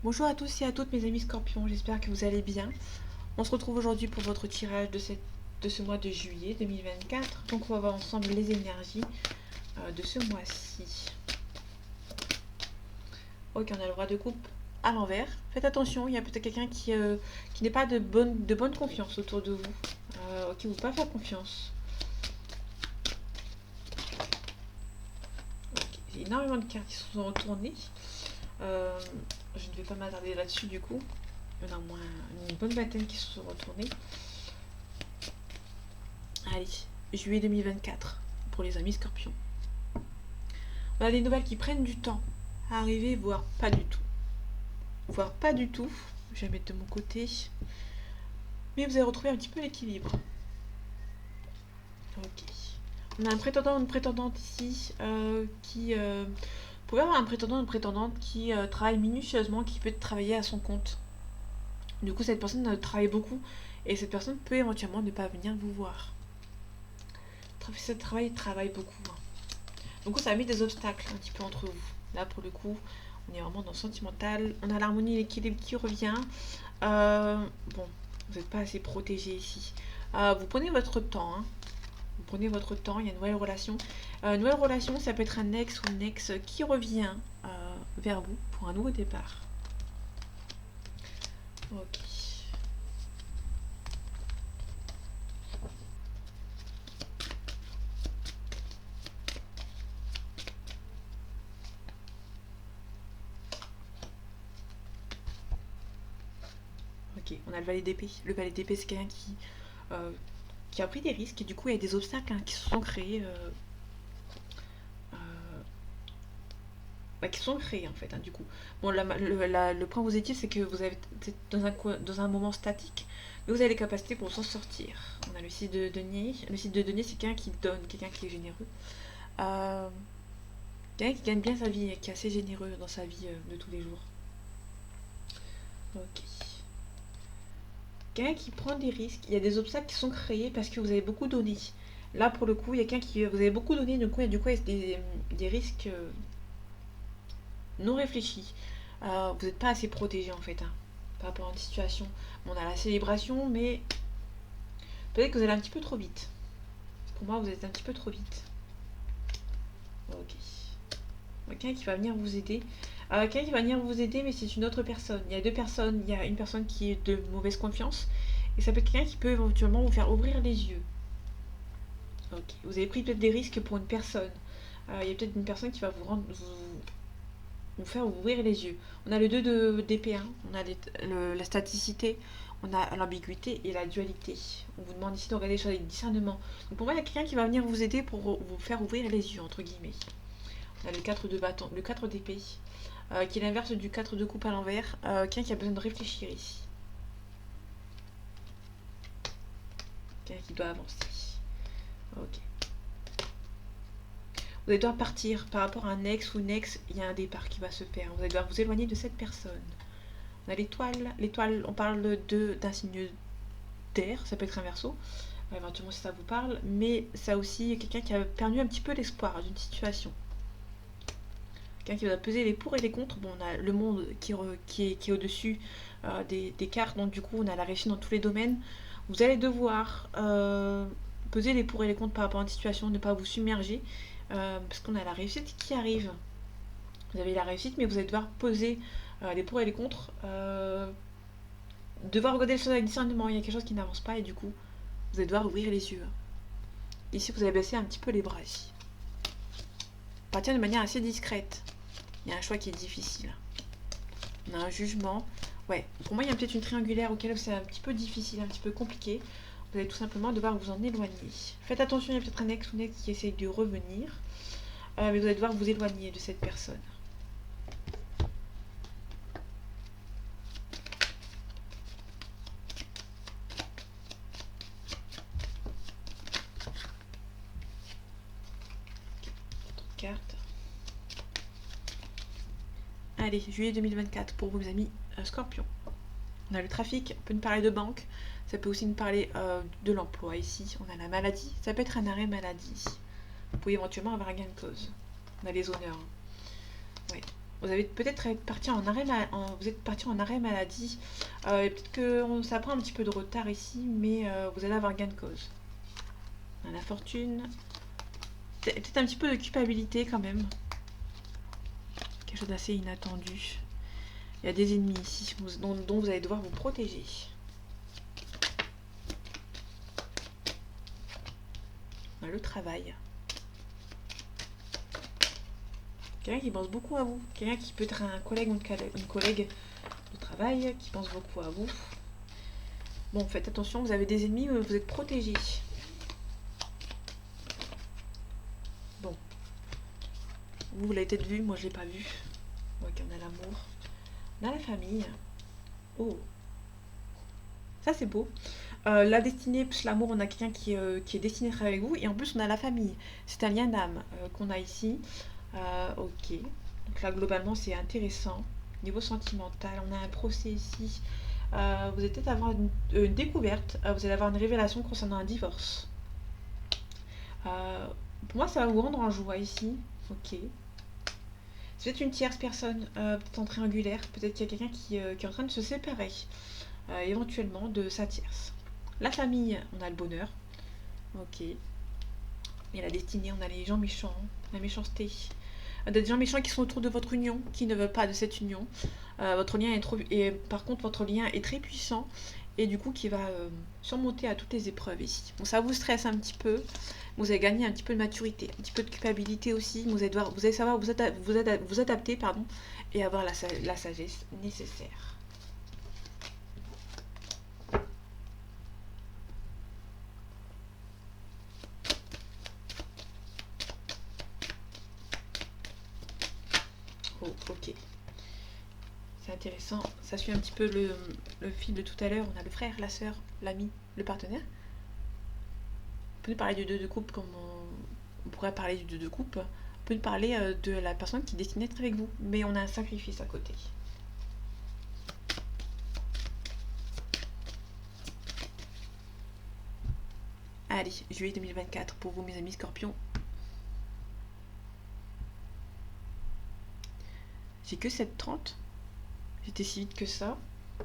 Bonjour à tous et à toutes mes amis scorpions, j'espère que vous allez bien. On se retrouve aujourd'hui pour votre tirage de ce mois de juillet 2024. Donc on va voir ensemble les énergies de ce mois-ci. Ok, on a le roi de coupe à l'envers. Faites attention, il y a peut-être quelqu'un qui n'est pas de bonne confiance autour de vous, qui ne veut pas faire confiance. Okay. J'ai énormément de cartes qui se sont retournées. Euh, je ne vais pas m'attarder là-dessus du coup. Il y en a au moins une bonne vingtaine qui se sont retournées. Allez, juillet 2024 pour les amis scorpions. On a des nouvelles qui prennent du temps à arriver, voire pas du tout. Voire pas du tout. Je vais mettre de mon côté. Mais vous allez retrouver un petit peu l'équilibre. Ok. On a un prétendant ou une prétendante ici qui... Vous pouvez avoir un prétendant ou une prétendante qui travaille minutieusement, qui peut travailler à son compte. Du coup, cette personne travaille beaucoup et cette personne peut éventuellement ne pas venir vous voir. Ce travaille beaucoup. Hein. Donc ça a mis des obstacles un petit peu entre vous. Là, pour le coup, on est vraiment dans le sentimental. On a l'harmonie et l'équilibre qui revient. Bon, vous n'êtes pas assez protégé ici. Vous prenez votre temps. Hein. Vous prenez votre temps. Il y a une nouvelle relation. Nouvelle relation, ça peut être un ex ou une ex qui revient vers vous pour un nouveau départ. Ok. Ok, on a le valet d'épée. Le valet d'épée, c'est quelqu'un qui a pris des risques et du coup, il y a des obstacles qui se sont créés. Qui sont créés en fait, hein, du coup. Bon, le point positif, c'est que vous êtes dans un moment statique, mais vous avez les capacités pour s'en sortir. On a le site de denier. Le site de denier, c'est quelqu'un qui donne, quelqu'un qui est généreux. Euh, Quelqu'un qui gagne bien sa vie, qui est assez généreux dans sa vie de tous les jours. Ok. Quelqu'un qui prend des risques. Il y a des obstacles qui sont créés parce que vous avez beaucoup donné. Là, pour le coup, il y a quelqu'un qui... Vous avez beaucoup donné, du coup, il y a des risques non réfléchis. Vous n'êtes pas assez protégé en fait, hein, par rapport à une situation. Bon, on a la célébration, mais peut-être que vous allez un petit peu trop vite. Pour moi, vous êtes un petit peu trop vite. Ok. Quelqu'un qui va venir vous aider. Quelqu'un qui va venir vous aider, mais c'est une autre personne. Il y a deux personnes. Il y a une personne qui est de mauvaise confiance. Et ça peut être quelqu'un qui peut éventuellement vous faire ouvrir les yeux. Ok. Vous avez pris peut-être des risques pour une personne. Il y a peut-être une personne qui va vous faire ouvrir les yeux. On a le 2 d'épée, hein. On a la staticité, on a l'ambiguïté et la dualité. On vous demande ici de regarder les choses avec discernement. Donc pour moi, il y a quelqu'un qui va venir vous aider pour vous faire ouvrir les yeux, entre guillemets. On a le 4 de bâton, le 4 d'épée, qui est l'inverse du 4 de coupe à l'envers. Quelqu'un qui a besoin de réfléchir ici. Quelqu'un qui doit avancer. Ok. Vous allez devoir partir par rapport à un ex ou une ex, il y a un départ qui va se faire. Vous allez devoir vous éloigner de cette personne. On a l'étoile. L'étoile, on parle d'un signe d'air, ça peut être un verso, éventuellement si ça vous parle, mais ça aussi quelqu'un qui a perdu un petit peu l'espoir d'une situation. Quelqu'un qui va peser les pour et les contre. Bon, on a le monde qui est au-dessus des cartes, donc du coup on a la réussite dans tous les domaines. Vous allez devoir peser les pour et les contre par rapport à une situation, ne pas vous submerger, parce qu'on a la réussite qui arrive. Vous avez la réussite, mais vous allez devoir poser les pour et les contre. Devoir regarder les choses avec discernement, il y a quelque chose qui n'avance pas et du coup, vous allez devoir ouvrir les yeux. Ici, vous allez baisser un petit peu les bras. Ici. Partir de manière assez discrète. Il y a un choix qui est difficile. On a un jugement. Ouais, pour moi, il y a peut-être une triangulaire auquel c'est un petit peu difficile, un petit peu compliqué. Vous allez tout simplement devoir vous en éloigner. Faites attention, il y a peut-être un ex ou une ex qui essaye de revenir. Mais vous allez devoir vous éloigner de cette personne. Carte. Allez, juillet 2024 pour vos amis Scorpion. On a le trafic, on peut nous parler de banque, ça peut aussi nous parler de l'emploi ici. On a la maladie, ça peut être un arrêt maladie. Vous pouvez éventuellement avoir un gain de cause. On a les honneurs. Hein. Ouais. Vous avez peut-être être parti en arrêt, vous êtes parti en arrêt maladie. Et peut-être que ça prend un petit peu de retard ici, mais vous allez avoir gain de cause. La fortune. Peut-être un petit peu de culpabilité quand même. Quelque chose d'assez inattendu. Il y a des ennemis ici dont vous allez devoir vous protéger. On a le travail. Quelqu'un qui pense beaucoup à vous. Quelqu'un qui peut être un collègue ou une collègue de travail qui pense beaucoup à vous. Bon, faites attention, vous avez des ennemis, mais vous êtes protégés. Bon. Vous l'avez peut-être vu, moi je l'ai pas vu. Ok, on a l'amour. On a la famille. Oh. Ça c'est beau. La destinée plus l'amour, on a quelqu'un qui est destiné à travailler avec vous. Et en plus on a la famille. C'est un lien d'âme qu'on a ici. Ok. Donc là globalement c'est intéressant. Niveau sentimental, on a un procès ici. Vous allez peut-être avoir une découverte. Vous allez avoir une révélation concernant un divorce. Pour moi ça va vous rendre en joie ici. Ok. C'est peut-être une tierce personne, peut-être en triangulaire. Peut-être qu'il y a quelqu'un qui est en train de se séparer. Éventuellement de sa tierce. La famille, on a le bonheur. Ok. Et la destinée, on a les gens méchants, la méchanceté. Des gens méchants qui sont autour de votre union, qui ne veulent pas de cette union. Votre lien est trop. Et par contre, votre lien est très puissant. Et du coup, qui va surmonter à toutes les épreuves ici. Bon, ça vous stresse un petit peu. Vous allez gagner un petit peu de maturité, un petit peu de culpabilité aussi. Vous allez savoir vous adapter, pardon, et avoir la sagesse nécessaire. Oh, ok. C'est intéressant. Ça suit un petit peu le fil de tout à l'heure. On a le frère, la sœur, l'ami, le partenaire. On peut nous parler du 2 de coupe comme on pourrait parler du 2 de coupe. On peut nous parler de la personne qui est destinée à être avec vous. Mais on a un sacrifice à côté. Allez, juillet 2024 pour vous mes amis scorpions. J'ai que 7h30. J'étais si vite que ça. Bon.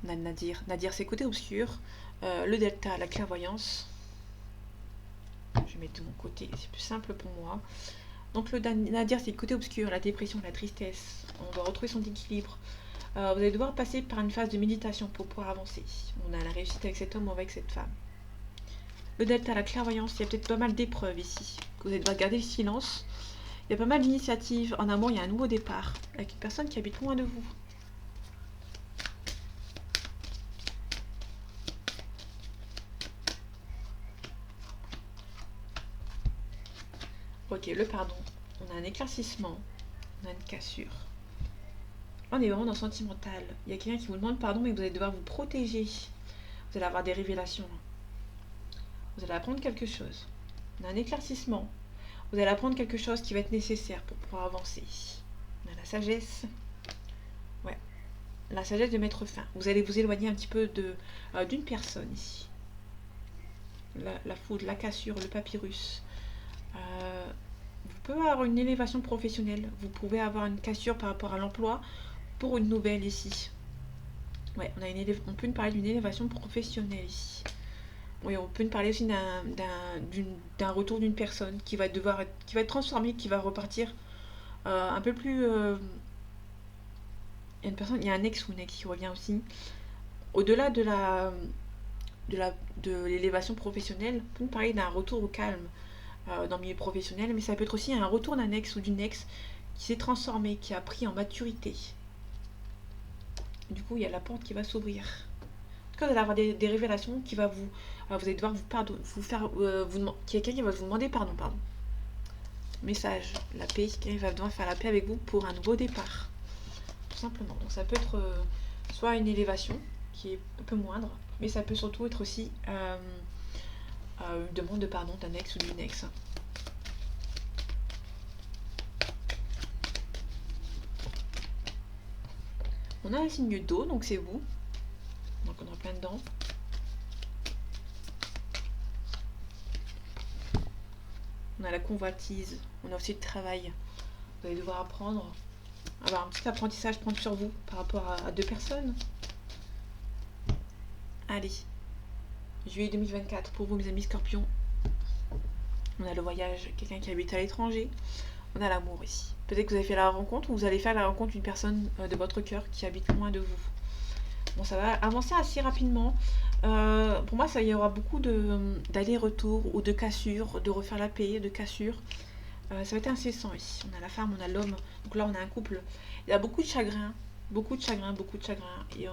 On a Nadir. Nadir, c'est côté obscur. Le delta, la clairvoyance. Je vais mettre de mon côté, c'est plus simple pour moi. Donc le Nadir, c'est le côté obscur, la dépression, la tristesse. On doit retrouver son équilibre. Vous allez devoir passer par une phase de méditation pour pouvoir avancer. On a la réussite avec cet homme ou avec cette femme. Le delta, la clairvoyance, il y a peut-être pas mal d'épreuves ici. Vous allez devoir garder le silence. Il y a pas mal d'initiatives. En amour, il y a un nouveau départ avec une personne qui habite loin de vous. Ok, le pardon. On a un éclaircissement. On a une cassure. On est vraiment dans le sentimental. Il y a quelqu'un qui vous demande pardon, mais vous allez devoir vous protéger. Vous allez avoir des révélations. Vous allez apprendre quelque chose. On a un éclaircissement. Vous allez apprendre quelque chose qui va être nécessaire pour pouvoir avancer. On a la sagesse. Ouais. La sagesse de mettre fin. Vous allez vous éloigner un petit peu d'une personne ici. La foudre, la cassure, le papyrus. Vous pouvez avoir une élévation professionnelle. Vous pouvez avoir une cassure par rapport à l'emploi pour une nouvelle ici. Ouais, on peut nous parler d'une élévation professionnelle ici. Oui, on peut nous parler aussi d'un retour d'une personne qui va être transformée, qui va repartir un peu plus. Il y a un ex ou une ex qui revient aussi. Au-delà de l'élévation professionnelle, on peut nous parler d'un retour au calme dans le milieu professionnel, mais ça peut être aussi un retour d'un ex ou d'une ex qui s'est transformé, qui a pris en maturité. Du coup, il y a la porte qui va s'ouvrir. En tout cas, vous allez avoir des révélations qui va vous allez devoir vous faire quelqu'un qui va vous demander pardon. Message, la paix, quelqu'un va devoir faire la paix avec vous pour un nouveau départ. Tout simplement. Donc ça peut être soit une élévation qui est un peu moindre, mais ça peut surtout être aussi une demande de pardon d'un ex ou d'une ex. On a un signe d'eau, donc c'est vous. Donc on est en plein dedans. On a la convoitise, on a aussi le travail. Vous allez devoir apprendre avoir un petit apprentissage prendre sur vous par rapport à deux personnes. Allez, juillet 2024 pour vous mes amis Scorpions. On a le voyage, quelqu'un qui habite à l'étranger. On a l'amour ici. Peut-être que vous avez fait la rencontre ou vous allez faire la rencontre d'une personne de votre cœur qui habite loin de vous. Bon, ça va avancer assez rapidement. Pour moi, ça y aura beaucoup d'allers-retours ou de cassures, de refaire la paix, de cassures. Ça va être incessant ici. On a la femme, on a l'homme. Donc là, on a un couple. Il y a beaucoup de chagrin. Beaucoup de chagrin, beaucoup de chagrin. Et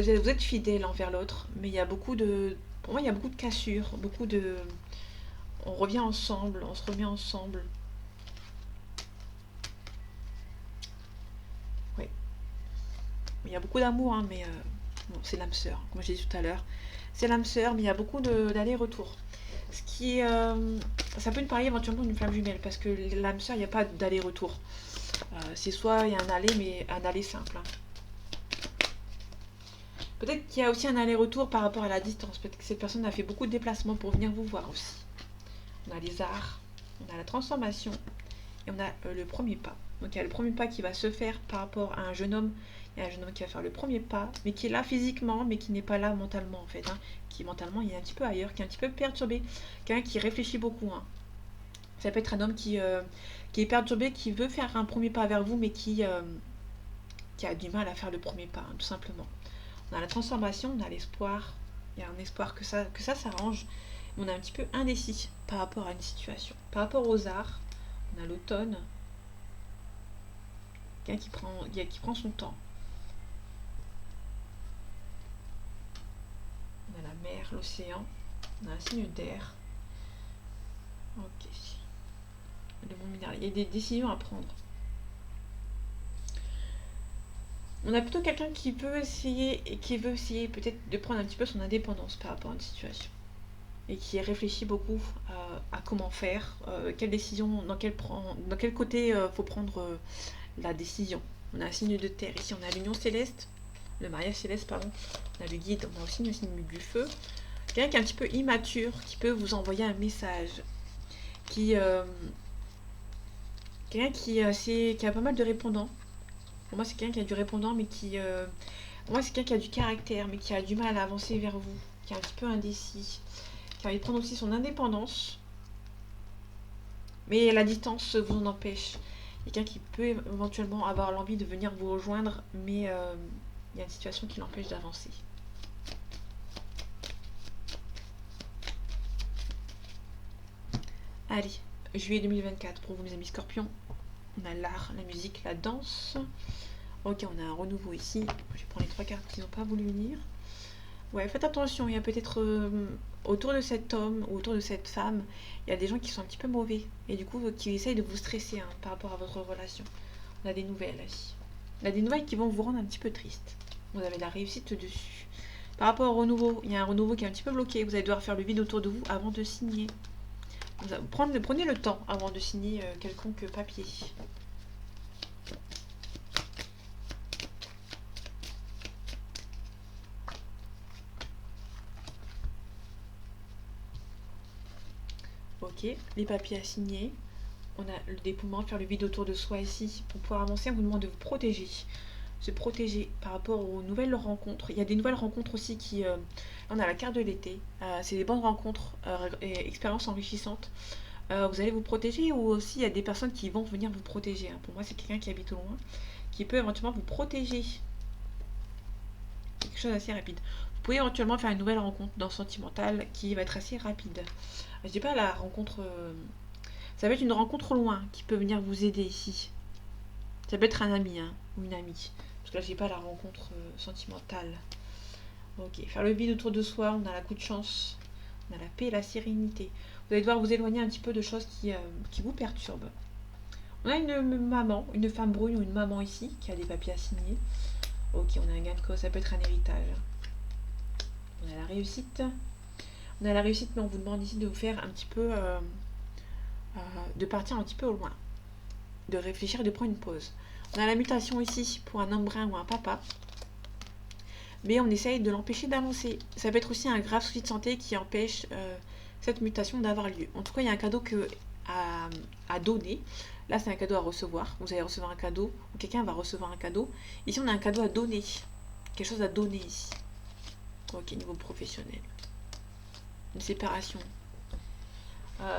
vous êtes fidèles envers l'autre. Mais il y a beaucoup de... Pour moi, il y a beaucoup de cassures. Beaucoup de... On revient ensemble. On se remet ensemble. Oui. Il y a beaucoup d'amour, hein, mais... Bon, c'est l'âme sœur, comme j'ai dit tout à l'heure. C'est l'âme sœur, mais il y a beaucoup d'allers-retours. Ce qui est... ça peut nous parler éventuellement d'une flamme jumelle, parce que l'âme sœur, il n'y a pas d'aller-retour. C'est soit il y a un aller, mais un aller simple. Hein. Peut-être qu'il y a aussi un aller-retour par rapport à la distance. Peut-être que cette personne a fait beaucoup de déplacements pour venir vous voir aussi. On a les arts, on a la transformation, et on a le premier pas. Donc il y a le premier pas qui va se faire par rapport à un jeune homme. Il y a un jeune homme qui va faire le premier pas, mais qui est là physiquement, mais qui n'est pas là mentalement en fait. Hein. Qui mentalement il est un petit peu ailleurs, qui est un petit peu perturbé. Quelqu'un qui réfléchit beaucoup. Hein. Ça peut être un homme qui est perturbé, qui veut faire un premier pas vers vous, mais qui a du mal à faire le premier pas, hein, tout simplement. On a la transformation, on a l'espoir. Il y a un espoir que ça s'arrange. On est un petit peu indécis par rapport à une situation. Par rapport aux arts, on a l'automne. Quelqu'un qui prend son temps. On a la mer, l'océan. On a un signe d'air. Ok. Le monde minéral. Il y a des décisions à prendre. On a plutôt quelqu'un qui veut essayer peut-être de prendre un petit peu son indépendance par rapport à une situation. Et qui réfléchit beaucoup à comment faire, quelle décision, dans quel côté faut prendre la décision. On a un signe de terre, ici on a l'union céleste, le mariage céleste, pardon. On a le guide, on a aussi le signe du feu. Quelqu'un qui est un petit peu immature, qui peut vous envoyer un message. Quelqu'un qui a pas mal de répondants. Pour moi, c'est quelqu'un qui a du répondant, mais pour moi, c'est quelqu'un qui a du caractère, mais qui a du mal à avancer vers vous, qui est un petit peu indécis, qui a envie de prendre aussi son indépendance. Mais la distance vous en empêche. Quelqu'un qui peut éventuellement avoir l'envie de venir vous rejoindre, mais il y a une situation qui l'empêche d'avancer. Allez, juillet 2024 pour vous mes amis Scorpions. On a l'art, la musique, la danse. Ok, on a un renouveau ici. Je prends les 3 cartes qui n'ont pas voulu venir. Ouais, faites attention, il y a peut-être autour de cet homme ou autour de cette femme, il y a des gens qui sont un petit peu mauvais et du coup qui essayent de vous stresser hein, par rapport à votre relation. On a des nouvelles ici. On a des nouvelles qui vont vous rendre un petit peu triste. Vous avez la réussite dessus. Par rapport au renouveau, il y a un renouveau qui est un petit peu bloqué. Vous allez devoir faire le vide autour de vous avant de signer. Prenez le temps avant de signer quelconque papier. Ok, les papiers à signer. On a le dépouillement, faire le vide autour de soi ici. Pour pouvoir avancer, on vous demande de vous protéger. Se protéger par rapport aux nouvelles rencontres. Il y a des nouvelles rencontres aussi qui... là, on a la carte de l'été. C'est des bonnes rencontres et expériences enrichissantes. Vous allez vous protéger ou aussi il y a des personnes qui vont venir vous protéger. Hein. Pour moi, c'est quelqu'un qui habite au loin, qui peut éventuellement vous protéger. Quelque chose d'assez rapide. Vous pouvez éventuellement faire une nouvelle rencontre dans le sentimental qui va être assez rapide. Je dis pas la rencontre... ça peut être une rencontre loin qui peut venir vous aider ici. Ça peut être un ami hein, ou une amie. Parce que là, j'ai pas la rencontre sentimentale. Ok, faire le vide autour de soi, on a la coup de chance. On a la paix et la sérénité. Vous allez devoir vous éloigner un petit peu de choses qui vous perturbent. On a une maman, une femme brune ou une maman ici qui a des papiers à signer. Ok, on a un gain de cause, ça peut être un héritage. On a la réussite. On a la réussite, mais on vous demande ici de vous faire un petit peu... de partir un petit peu au loin. De réfléchir et de prendre une pause. On a la mutation ici pour un homme brun ou un papa. Mais on essaye de l'empêcher d'avancer. Ça peut être aussi un grave souci de santé qui empêche cette mutation d'avoir lieu. En tout cas, il y a un cadeau que à, à donner. Là, c'est un cadeau à recevoir. Vous allez recevoir un cadeau, ou quelqu'un va recevoir un cadeau. Ici, on a un cadeau à donner. Quelque chose à donner ici. Ok, niveau professionnel. Une séparation.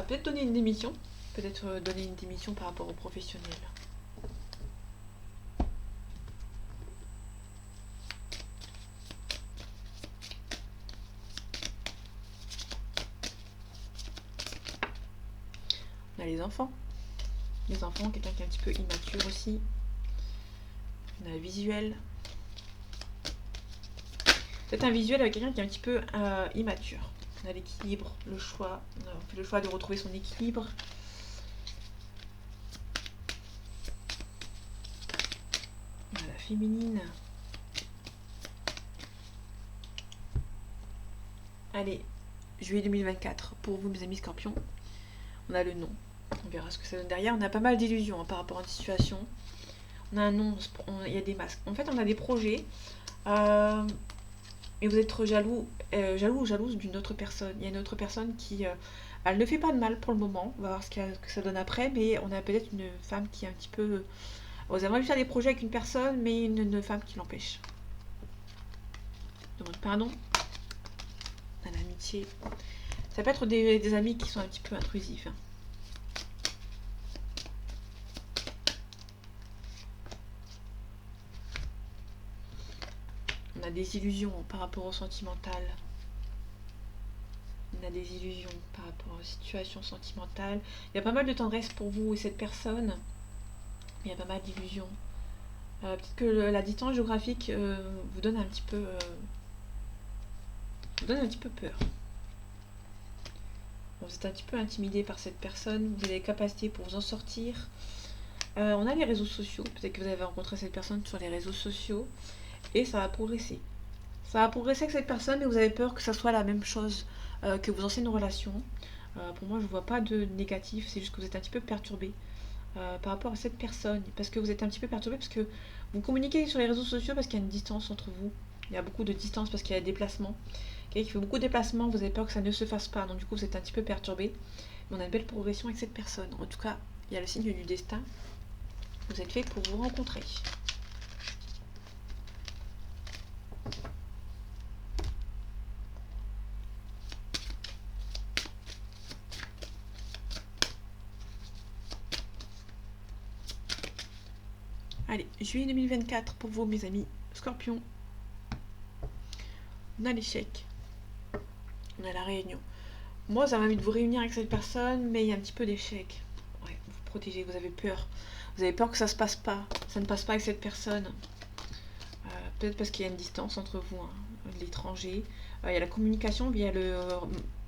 Peut-être donner une démission. Peut-être donner une démission par rapport au professionnel. On a les enfants. Les enfants, quelqu'un qui est un petit peu immature aussi. On a le visuel. C'est un visuel avec quelqu'un qui est un petit peu immature. On a l'équilibre, le choix. On fait le choix de retrouver son équilibre. On a la féminine. Allez, juillet 2024 pour vous, mes amis scorpions. On a le nom. On verra ce que ça donne derrière. On a pas mal d'illusions hein, par rapport à une situation. On a un nom, il y a des masques. En fait, on a des projets. Et vous êtes jaloux, jaloux ou jalouse d'une autre personne. Il y a une autre personne qui... elle ne fait pas de mal pour le moment. On va voir ce que ça donne après. Mais on a peut-être une femme qui est un petit peu... Vous avez envie de faire des projets avec une personne, mais une femme qui l'empêche. Demande pardon. On a l'amitié. Ça peut être des amis qui sont un petit peu intrusifs. Hein. On a des illusions par rapport au sentimental. On a des illusions par rapport aux situations sentimentales. Il y a pas mal de tendresse pour vous et cette personne. Il y a pas mal d'illusions. Peut-être que la distance géographique vous donne un petit peu... vous donne un petit peu peur. Bon, vous êtes un petit peu intimidé par cette personne. Vous avez les capacités pour vous en sortir. On a les réseaux sociaux. Peut-être que vous avez rencontré cette personne sur les réseaux sociaux. Et ça va progresser. Ça va progresser avec cette personne, mais vous avez peur que ça soit la même chose que vos anciennes relations. Pour moi, je ne vois pas de négatif, c'est juste que vous êtes un petit peu perturbé par rapport à cette personne. Parce que vous êtes un petit peu perturbé, parce que vous communiquez sur les réseaux sociaux parce qu'il y a une distance entre vous. Il y a beaucoup de distance parce qu'il y a des déplacements. Quelqu'un qui fait beaucoup de déplacements, vous avez peur que ça ne se fasse pas. Donc du coup, vous êtes un petit peu perturbé. Mais on a une belle progression avec cette personne. En tout cas, il y a le signe du destin. Vous êtes fait pour vous rencontrer. Allez, juillet 2024 pour vous, mes amis Scorpion. On a l'échec. On a la réunion. Moi, ça m'a envie de vous réunir avec cette personne, mais il y a un petit peu d'échec. Ouais, vous protégez, vous avez peur. Vous avez peur que ça se passe pas. Ça ne passe pas avec cette personne. Peut-être parce qu'il y a une distance entre vous, hein, l'étranger. Il y a la communication via le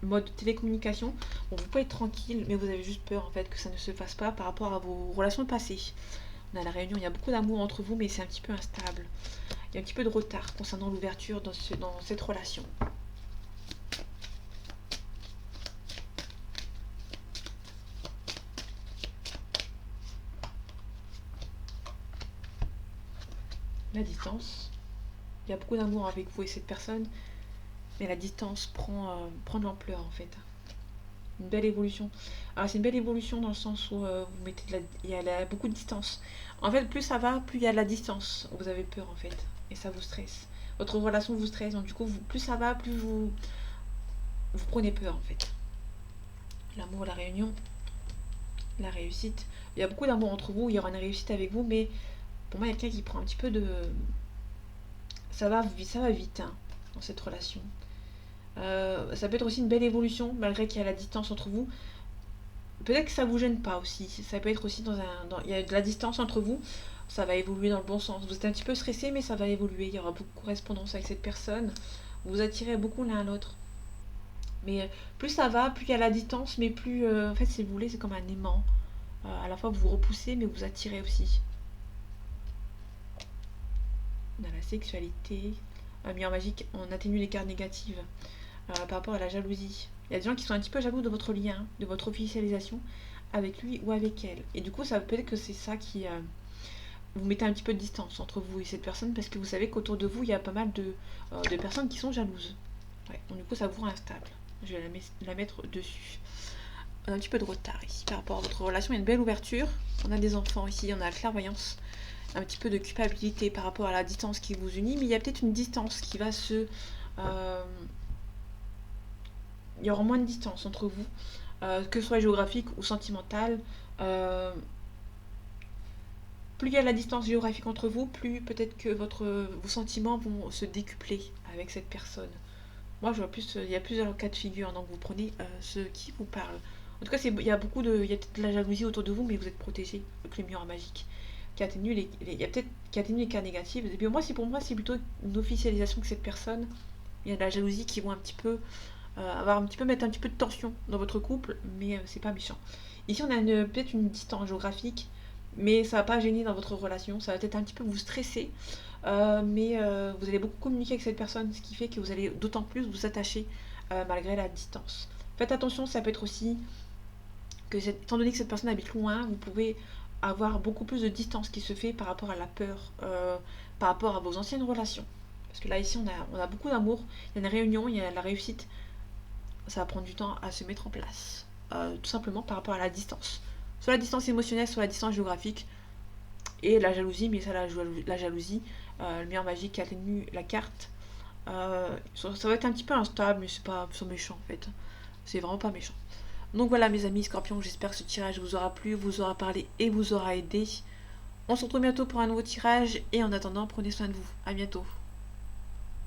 mode télécommunication. Bon, vous pouvez être tranquille, mais vous avez juste peur en fait que ça ne se fasse pas par rapport à vos relations passées. On a la réunion, il y a beaucoup d'amour entre vous, mais c'est un petit peu instable. Il y a un petit peu de retard concernant l'ouverture dans cette relation. La distance. Il y a beaucoup d'amour avec vous et cette personne, mais la distance prend de l'ampleur en fait. Une belle évolution. Alors c'est une belle évolution dans le sens où vous mettez il y a beaucoup de distance. En fait, plus ça va, plus il y a de la distance. Vous avez peur en fait, et ça vous stresse. Votre relation vous stresse, donc du coup, plus ça va, plus vous prenez peur en fait. L'amour, la réunion, la réussite. Il y a beaucoup d'amour entre vous, il y aura une réussite avec vous, mais pour moi, il y a quelqu'un qui prend un petit peu de... ça va vite hein, dans cette relation. Ça peut être aussi une belle évolution, malgré qu'il y a la distance entre vous. Peut-être que ça vous gêne pas aussi. Ça peut être aussi il y a de la distance entre vous. Ça va évoluer dans le bon sens. Vous êtes un petit peu stressé, mais ça va évoluer. Il y aura beaucoup de correspondance avec cette personne. Vous vous attirez beaucoup l'un à l'autre. Mais plus ça va, plus il y a la distance, mais plus, en fait, si vous voulez, c'est comme un aimant. À la fois, vous vous repoussez, mais vous attirez aussi. On a la sexualité. Miroir magique, on atténue les cartes négatives par rapport à la jalousie. Il y a des gens qui sont un petit peu jaloux de votre lien, de votre officialisation avec lui ou avec elle. Et du coup, ça peut-être que c'est ça qui... vous mettez un petit peu de distance entre vous et cette personne parce que vous savez qu'autour de vous, il y a pas mal de personnes qui sont jalouses. Ouais, donc du coup, ça vous rend instable. Je vais la mettre dessus. On a un petit peu de retard ici par rapport à votre relation. Il y a une belle ouverture. On a des enfants ici, on a la clairvoyance. Un petit peu de culpabilité par rapport à la distance qui vous unit, mais il y a peut-être une distance qui va se... il y aura moins de distance entre vous, que ce soit géographique ou sentimentale. Plus il y a de la distance géographique entre vous, plus peut-être que vos sentiments vont se décupler avec cette personne. Moi, je vois plus, il y a plusieurs cas de figure, donc vous prenez ce qui vous parle. En tout cas, il y a il y a peut-être de la jalousie autour de vous, mais vous êtes protégé avec le miroir magique, qui atténue il y a peut-être qui atténue les cas négatifs. Et puis pour moi, c'est plutôt une officialisation que cette personne. Il y a de la jalousie qui vont un petit peu mettre un petit peu de tension dans votre couple, mais c'est pas méchant. Ici, on a peut-être une distance géographique, mais ça va pas gêner dans votre relation. Ça va peut-être un petit peu vous stresser, mais vous allez beaucoup communiquer avec cette personne, ce qui fait que vous allez d'autant plus vous attacher malgré la distance. Faites attention, ça peut être aussi que étant donné que cette personne habite loin, vous pouvez avoir beaucoup plus de distance qui se fait par rapport à la peur, par rapport à vos anciennes relations. Parce que là, ici, on a beaucoup d'amour, il y a une réunion, il y a la réussite. Ça va prendre du temps à se mettre en place. Tout simplement par rapport à la distance. Soit la distance émotionnelle, soit la distance géographique. Et la jalousie, mais ça, la jalousie, le miroir magique qui atténue la carte. Ça va être un petit peu instable, mais c'est méchant en fait. C'est vraiment pas méchant. Donc voilà mes amis scorpions, j'espère que ce tirage vous aura plu, vous aura parlé et vous aura aidé. On se retrouve bientôt pour un nouveau tirage et en attendant, prenez soin de vous. À bientôt.